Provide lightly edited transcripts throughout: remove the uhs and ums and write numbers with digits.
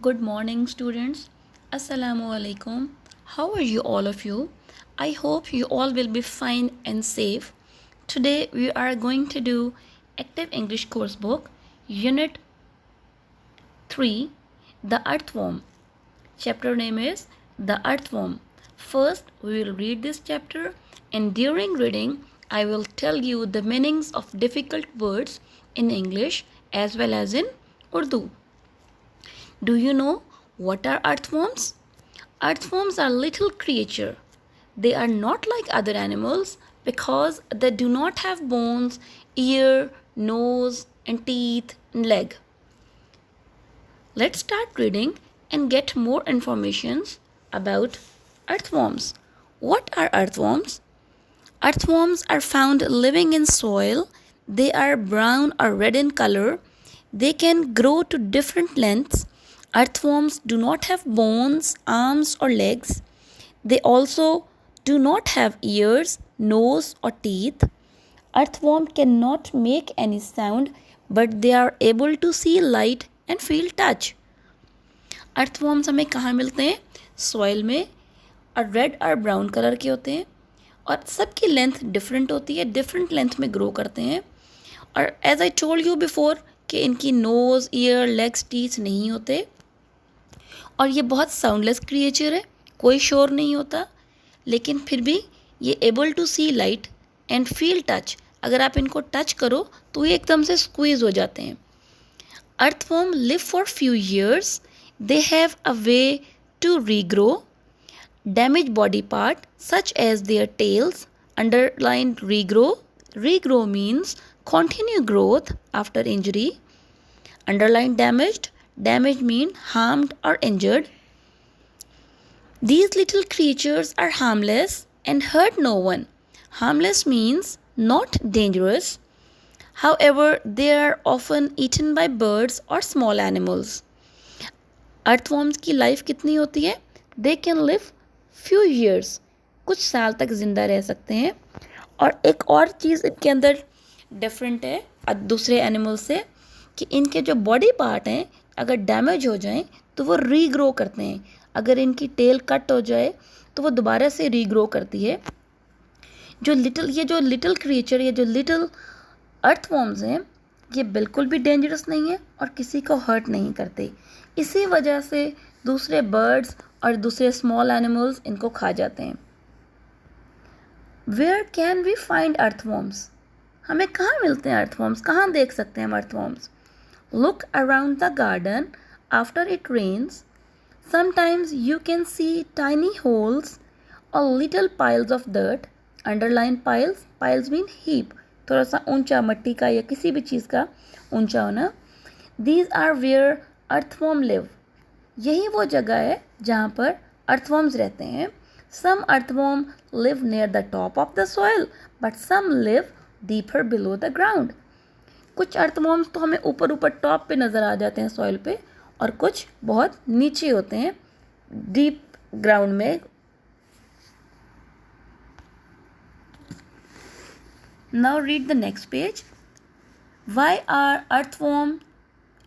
Good morning, students. Assalamu alaikum. How are you, all of you? I hope you all will be fine and safe. Today, we are going to do Active English Course Book, Unit 3, The Earthworm. Chapter name is The Earthworm. First, we will read this chapter, and during reading, I will tell you the meanings of difficult words in English as well as in Urdu. Do you know what are earthworms? Earthworms are little creature. They are not like other animals because they do not have bones, ear, nose, and teeth and leg. Let's start reading and get more informations about earthworms. What are earthworms? Earthworms are found living in soil. They are brown or red in color. They can grow to different lengths. Earthworms do not have bones, arms, or legs. They also do not have ears, nose, or teeth. Earthworm cannot make any sound, but they are able to see light and feel touch. Earthworms हमें कहाँ मिलते हैं? Soil में, और red और brown colour के होते हैं और सबकी लेंथ डिफरेंट होती है, डिफरेंट लेंथ में ग्रो करते हैं. और as I told you before कि इनकी नोज़, ईयर, लेग्स, टीथ नहीं होते और ये बहुत साउंडलेस क्रिएचर है, कोई शोर नहीं होता, लेकिन फिर भी ये able to see light and feel touch. अगर आप इनको टच करो तो ये एकदम से स्क्वीज हो जाते हैं. Earthworm live for few years. They have a way to regrow. Damaged body part such as their tails underlined regrow. Regrow means continue growth after injury. Underline damaged. Damage mean harmed or injured. These little creatures are harmless and hurt no one. Harmless means not dangerous. However, they are often eaten by birds or small animals. Earthworms की life कितनी होती है? They can live few years. कुछ साल तक जिंदा रह सकते हैं. और एक और चीज़ इनके अंदर डिफरेंट है दूसरे एनिमल से कि इनके जो बॉडी पार्ट हैं अगर डैमेज हो जाएं तो वो रीग्रो करते हैं. अगर इनकी टेल कट हो जाए तो वो दोबारा से रीग्रो करती है. जो लिटिल क्रिएचर, ये जो लिटिल अर्थवॉर्म्स हैं, ये बिल्कुल भी डेंजरस नहीं है और किसी को हर्ट नहीं करते. इसी वजह से दूसरे बर्ड्स और दूसरे स्मॉल एनिमल्स इनको खा जाते हैं. Where can we find earthworms? हमें कहाँ मिलते हैं अर्थवॉर्म्स? कहाँ देख सकते हैं हम earthworms? Look around the garden after it rains. Sometimes you can see tiny holes और little piles of dirt. Underline piles. Piles mean heap, थोड़ा सा ऊंचा मट्टी का या किसी भी चीज़ का ऊंचा होना. These are where earthworm live. यही वो जगह है जहाँ पर अर्थवॉर्म्स रहते हैं. Some earthworm live near the top of the soil but some live deeper below the ground. कुछ अर्थवॉर्म्स तो हमें ऊपर ऊपर टॉप पे नज़र आ जाते हैं सॉइल पे, और कुछ बहुत नीचे होते हैं डीप ग्राउंड में. Now read the next page. Why are earthworms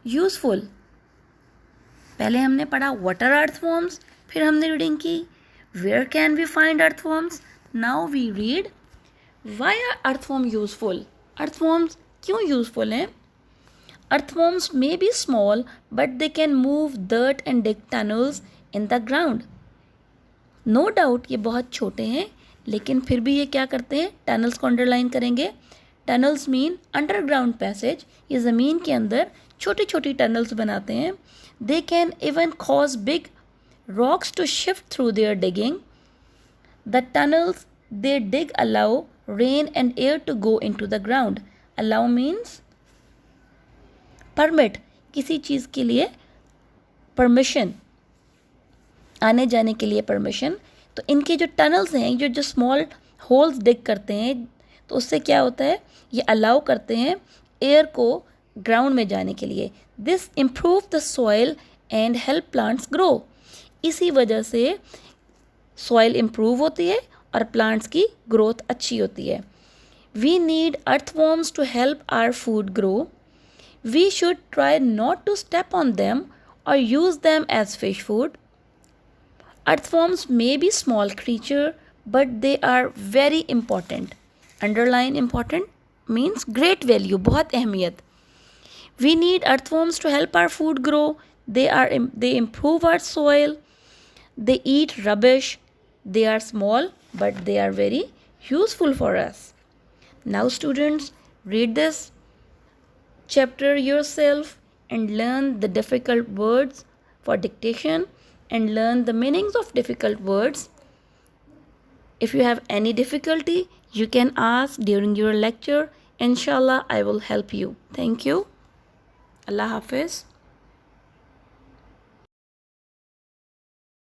useful? पहले हमने पढ़ा what are earthworms, फिर हमने रीडिंग की where can we find earthworms. Now we read why are earthworms useful. Earthworms क्यों useful हैं? Earthworms may be small but they can move dirt and dig tunnels in the ground. No doubt ये बहुत छोटे हैं लेकिन फिर भी ये क्या करते हैं? टनल्स को अंडरलाइन करेंगे. Tunnels mean underground passage. ये ज़मीन के अंदर छोटी छोटी टनल्स बनाते हैं. They can even cause big rocks to shift through their digging. The tunnels they dig allow rain and air to go into the ground. Allow means permit, किसी चीज़ के लिए परमिशन, आने जाने के लिए परमिशन. तो इनके जो टनल्स हैं, जो स्मॉल होल्स डिग करते हैं, तो उससे क्या होता है? ये अलाउ करते हैं एयर को ग्राउंड में जाने के लिए. This improve the soil and help plants grow. इसी वजह से सॉइल इम्प्रूव होती है और प्लांट्स की ग्रोथ अच्छी होती है. We need earthworms to help our food grow. We should try not to step on them or use them as fish food. Earthworms may be small creature, but they are very important. Underline important means great value, बहुत अहमियत. We need earthworms to help our food grow. They improve our soil. They eat rubbish. They are small, but they are very useful for us. Now, students, read this chapter yourself and learn the difficult words for dictation and learn the meanings of difficult words. If you have any difficulty, you can ask during your lecture. Inshallah, I will help you. Thank you. Allah Hafiz.